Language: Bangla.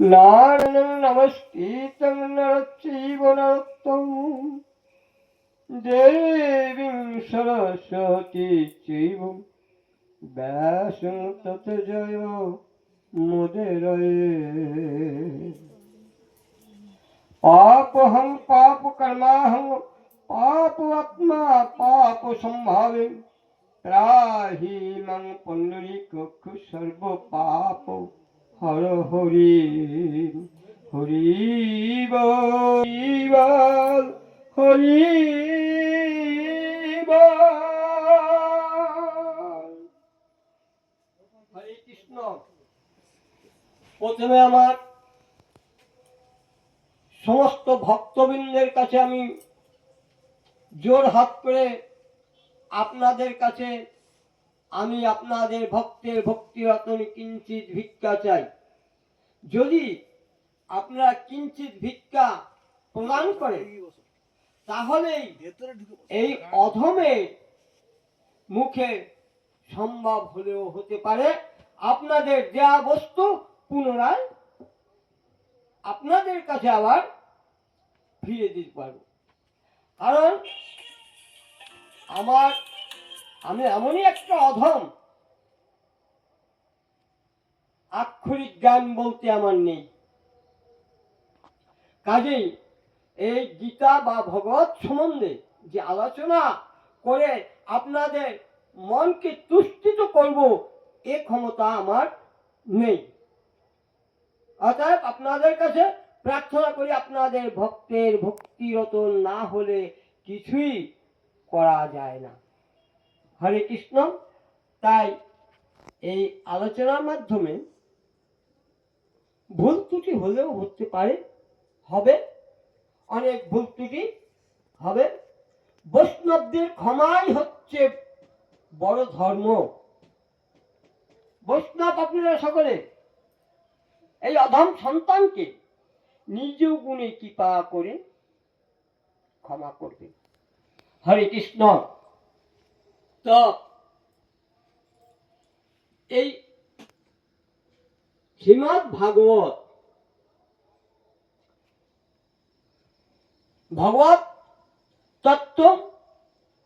নারায়ণং নমস্কৃত্যং নরচৈব নরোত্তমং দেবীং সরস্বতী চৈব ব্যাসং ততো জয় মুদিরয়ে। পাপহং পাপ কর্মাহং পাপ আত্মা পাপ সম্ভাবে ত্রাহি মং পুণ্ডরীকাক্ষ সর্ব পাপ হর হরি হরি বল হরি বল। হরে কৃষ্ণ। প্রথমে আমার সমস্ত ভক্তবৃন্দের কাছে আমি জোর হাত করে আপনাদের কাছে আমি আপনাদের ভক্তের ভক্তি রতন কিঞ্চিত ভিক্ষা চাই। যদি আপনারা কিঞ্চিত ভিক্ষা প্রদান করেন তাহলেই এই অধমের মুখে সম্ভব হলেও হতে পারে আপনাদের দেয়া বস্তু পুনরায় আপনাদের কাছে আবার ফিরে দিতে পারব। কারণ আমি এমনই একটা অধম, আক্ষরিক জ্ঞান বলতে আমার নেই। কাজেই এই গীতা বা ভগবত সম্বন্ধে যে আলোচনা করে আপনাদের মনকে তুষ্টিত করব এ ক্ষমতা আমার নেই। অতএব আপনাদের কাছে প্রার্থনা করি আপনাদের ভক্তের ভক্তিরত না হলে কিছুই করা যায় না। হরে কৃষ্ণ। তাই এই আলোচনার মাধ্যমে ভুল ত্রুটি হলেও হতে পারে, হবে, অনেক ভুল ত্রুটি হবে। বৈষ্ণবদের ক্ষমাই হচ্ছে বড় ধর্ম। বৈষ্ণব আপনারা সকলে এই অধম সন্তানকে নিজ গুণে কৃপা করে ক্ষমা করবে। হরে কৃষ্ণ। তো এই শ্রীমদ্ ভাগবত ভগবত তত্ত্ব